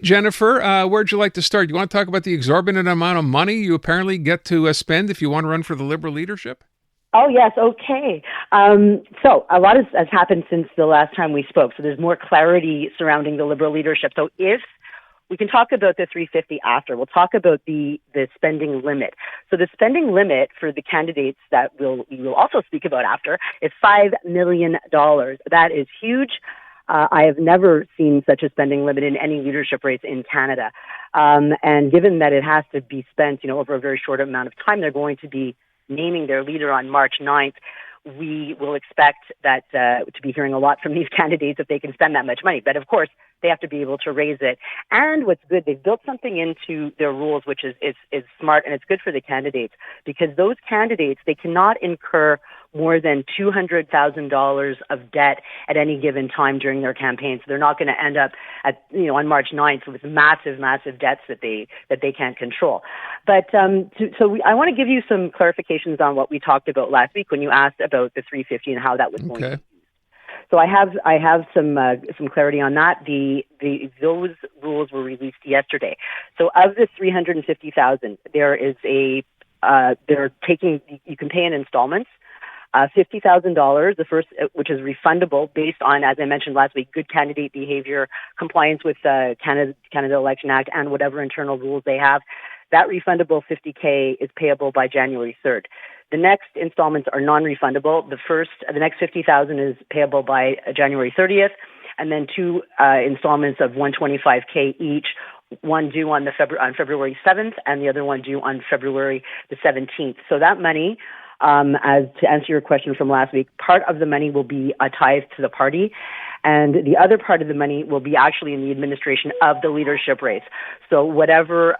Jennifer, where'd you like to start? You want to talk about the exorbitant amount of money you apparently get to spend if you want to run for the Liberal leadership? Oh, yes. Okay. So a lot has happened since the last time we spoke. So there's more clarity surrounding the Liberal leadership. So if we can talk about the 350 after, we'll talk about the spending limit. So the spending limit for the candidates that we will also speak about after is $5 million. That is huge. I have never seen such a spending limit in any leadership race in Canada. And given that it has to be spent, over a very short amount of time, they're going to be naming their leader on March 9th. We will expect that to be hearing a lot from these candidates if they can spend that much money. But of course, they have to be able to raise it. And what's good, they've built something into their rules, which is smart, and it's good for the candidates, because those candidates, they cannot incur more than $200,000 of debt at any given time during their campaign. So they're not going to end up on March 9th with massive, massive debts that they can't control. But I want to give you some clarifications on what we talked about last week when you asked about the 350 and how that was going to be. So I have some clarity on that. Those rules were released yesterday. So of the 350,000, there is they're taking, you can pay in installments. $50,000, the first, which is refundable based on, as I mentioned last week, good candidate behavior, compliance with Canada Election Act, and whatever internal rules they have. That refundable $50K is payable by January 3rd. The next installments are non-refundable. The next $50,000 is payable by January 30th, and then two installments of $125K each. One due on February 7th, and the other one due on February the 17th. So that money, as to answer your question from last week, part of the money will be a tithe to the party, and the other part of the money will be actually in the administration of the leadership race. So whatever,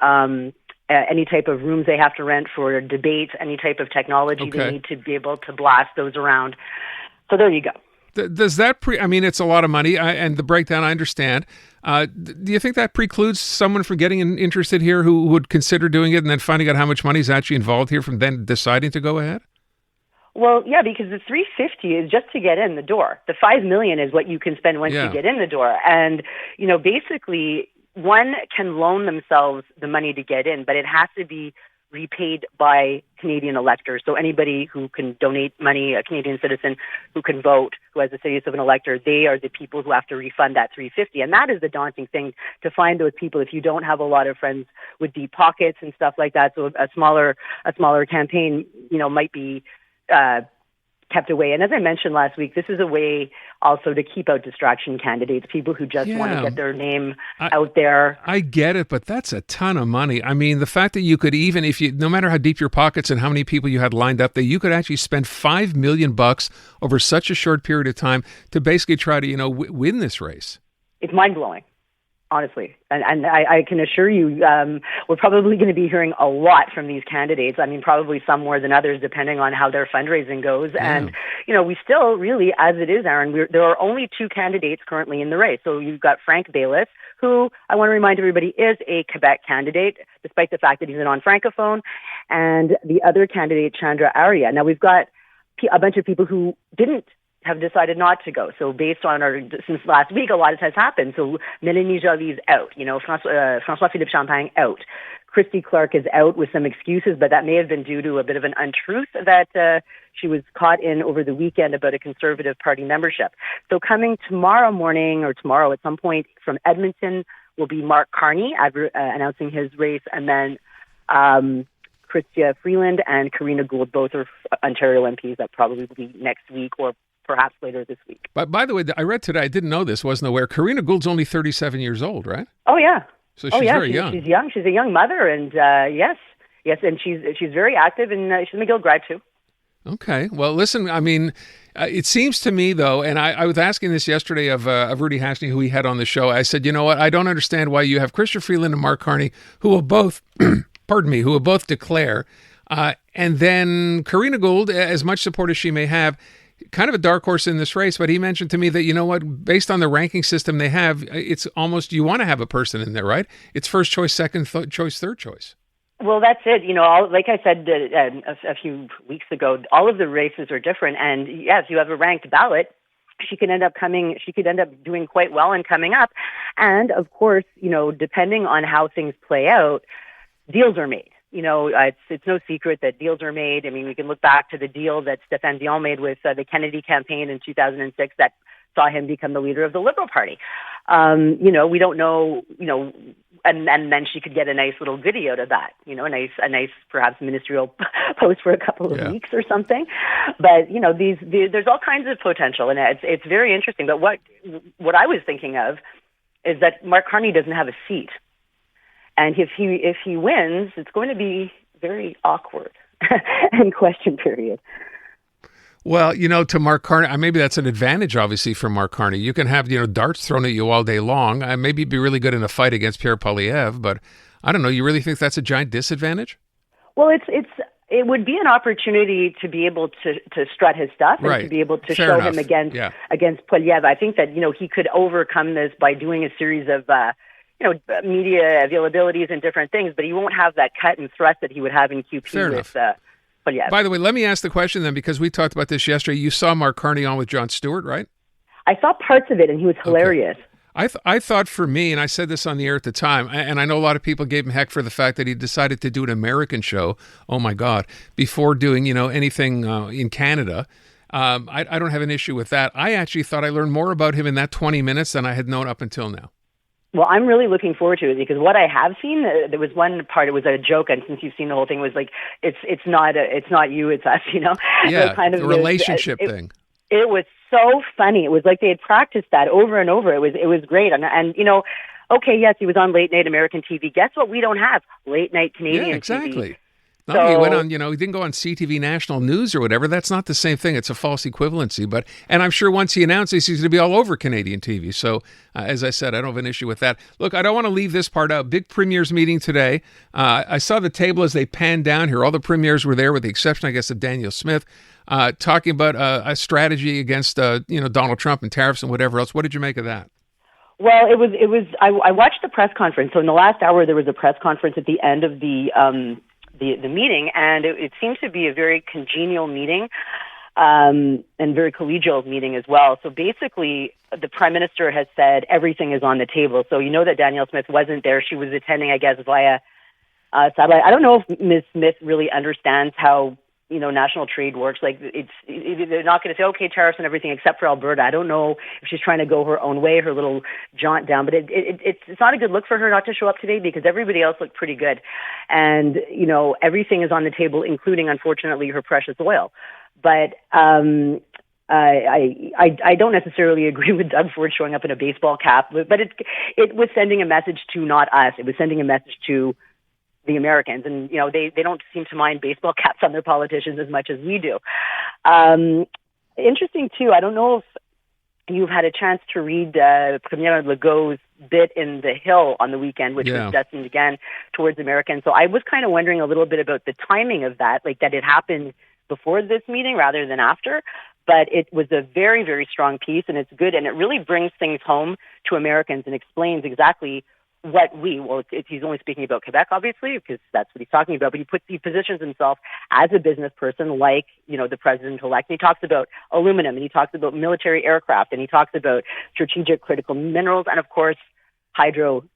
any type of rooms they have to rent for debates, any type of technology they need to be able to blast those around. So there you go. Does that it's a lot of money, and the breakdown I understand. Do you think that precludes someone from getting interested here who would consider doing it and then finding out how much money is actually involved here from then deciding to go ahead? Well, yeah, because the 350 is just to get in the door. The $5 million is what you can spend once you get in the door. And, basically one can loan themselves the money to get in, but it has to be repaid by Canadian electors. So anybody who can donate money, a Canadian citizen who can vote, who has the status of an elector, they are the people who have to refund that $350. And that is the daunting thing, to find those people if you don't have a lot of friends with deep pockets and stuff like that. So a smaller campaign, might be kept away. And as I mentioned last week, this is a way also to keep out distraction candidates, people who just want to get their name out there. I get it, but that's a ton of money. I mean, the fact that you could, even if no matter how deep your pockets and how many people you had lined up, that you could actually spend $5 million over such a short period of time to basically try to, win this race. It's mind-blowing. Honestly, and I can assure you, we're probably going to be hearing a lot from these candidates. I mean, probably some more than others, depending on how their fundraising goes. Yeah. And, we still really, as it is, Aaron, there are only two candidates currently in the race. So you've got Frank Bayless, who I want to remind everybody is a Quebec candidate, despite the fact that he's a non-francophone, and the other candidate, Chandra Arya. Now, we've got a bunch of people who didn't have decided not to go. So based on since last week, a lot has happened. So Mélanie Joly's out, François-Philippe Champagne out. Christy Clark is out with some excuses, but that may have been due to a bit of an untruth that she was caught in over the weekend about a Conservative Party membership. So coming tomorrow morning or tomorrow at some point from Edmonton will be Mark Carney announcing his race, and then Chrystia Freeland and Karina Gould, both are Ontario MPs that probably will be next week or perhaps later this week. But by the way, I read today, I didn't know this, wasn't aware, Karina Gould's only 37 years old, right? Oh, yeah. So she's very young. She's young. She's a young mother, and yes, and she's very active, and she's a McGill grad too. Okay. Well, listen, it seems to me, though, and I was asking this yesterday of Rudy Hashney, who we had on the show. I said, you know what, I don't understand why you have Chrystia Freeland and Mark Carney, who will both, who will both declare, and then Karina Gould, as much support as she may have, kind of a dark horse in this race, but he mentioned to me that, you know what, based on the ranking system they have, it's almost, you want to have a person in there, right? It's first choice, second choice, third choice. Well, that's it. Like I said a few weeks ago, all of the races are different. And yes, you have a ranked ballot, she could end up doing quite well and coming up. And of course, depending on how things play out, deals are made. It's no secret that deals are made. I mean, we can look back to the deal that Stéphane Dion made with the Kennedy campaign in 2006 that saw him become the leader of the Liberal Party. We don't know, and then she could get a nice little video to that, a nice perhaps ministerial post for a couple of weeks or something. But, there's all kinds of potential, and it's very interesting. But what I was thinking of is that Mark Carney doesn't have a seat. And if he wins, it's going to be very awkward and question period. Well, to Mark Carney, maybe that's an advantage, obviously, for Mark Carney. You can have, darts thrown at you all day long. Maybe be really good in a fight against Pierre Poilievre, but I don't know. You really think that's a giant disadvantage? Well, it would be an opportunity to be able to strut his stuff and to be able to show him against Poilievre. I think that, he could overcome this by doing a series of media availabilities and different things, but he won't have that cut and thrust that he would have in QP with Poilievre. By the way, let me ask the question then, because we talked about this yesterday. You saw Mark Carney on with Jon Stewart, right? I saw parts of it, and he was hilarious. Okay. I thought for me, and I said this on the air at the time, and I know a lot of people gave him heck for the fact that he decided to do an American show, oh my God, before doing, anything in Canada. I don't have an issue with that. I actually thought I learned more about him in that 20 minutes than I had known up until now. Well, I'm really looking forward to it because what I have seen, there was one part, it was a joke, and since you've seen the whole thing, was like, it's not you, it's us, Yeah, kind of the relationship thing. It was so funny. It was like they had practiced that over and over. It was great. And okay, yes, he was on late night American TV. Guess what we don't have? Late night Canadian exactly. TV. No, he went on, he didn't go on CTV National News or whatever. That's not the same thing. It's a false equivalency. And I'm sure once he announces, he's going to be all over Canadian TV. So, as I said, I don't have an issue with that. Look, I don't want to leave this part out. Big premiers meeting today. I saw the table as they panned down here. All the premiers were there with the exception, I guess, of Daniel Smith, talking about a strategy against, Donald Trump and tariffs and whatever else. What did you make of that? Well, it was. I watched the press conference. So in the last hour, there was a press conference at the end of the meeting, and it seemed to be a very congenial meeting and very collegial meeting as well. So basically, the Prime Minister has said everything is on the table. So that Danielle Smith wasn't there. She was attending, I guess, via satellite. I don't know if Ms. Smith really understands how national trade works. Like they're not going to say, okay, tariffs and everything except for Alberta. I don't know if she's trying to go her own way, her little jaunt down, but it's not a good look for her not to show up today because everybody else looked pretty good. And, everything is on the table, including, unfortunately, her precious oil. But, I don't necessarily agree with Doug Ford showing up in a baseball cap, but it was sending a message to not us. It was sending a message to the Americans, and they don't seem to mind baseball caps on their politicians as much as we do. Interesting too. I don't know if you've had a chance to read Premier Legault's bit in The Hill on the weekend, which was destined again towards Americans. So I was kind of wondering a little bit about the timing of that, like that it happened before this meeting rather than after. But it was a very, very strong piece, and it's good, and it really brings things home to Americans and explains exactly what he's only speaking about Quebec, obviously, because that's what he's talking about, but he positions himself as a business person like, the president-elect. And he talks about aluminum, and he talks about military aircraft, and he talks about strategic critical minerals, and of course,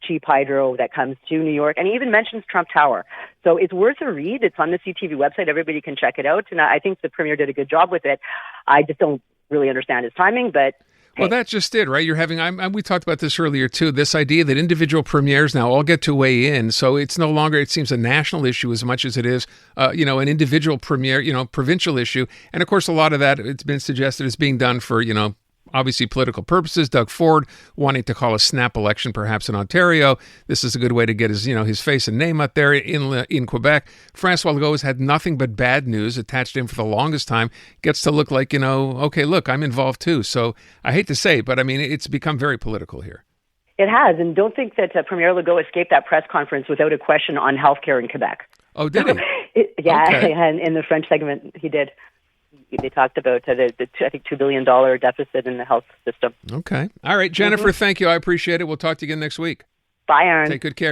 cheap hydro that comes to New York. And he even mentions Trump Tower. So it's worth a read. It's on the CTV website. Everybody can check it out. And I think the premier did a good job with it. I just don't really understand his timing, but well, that's just it, right? You're having, we talked about this earlier too, this idea that individual premiers now all get to weigh in. So it's no longer, it seems, a national issue as much as it is, an individual premier, provincial issue. And of course, a lot of that, it's been suggested, is being done for, obviously political purposes. Doug Ford wanting to call a snap election perhaps in Ontario. This is a good way to get his face and name out there in Quebec. François Legault has had nothing but bad news attached to him for the longest time. Gets to look like, okay, look, I'm involved too. So I hate to say it, but I mean, it's become very political here. It has, and don't think that Premier Legault escaped that press conference without a question on healthcare in Quebec. Oh, did he? Okay. And in the French segment, he did. They talked about I think $2 billion deficit in the health system. Okay. All right, Jennifer, thank you. I appreciate it. We'll talk to you again next week. Bye, Aaron. Take good care.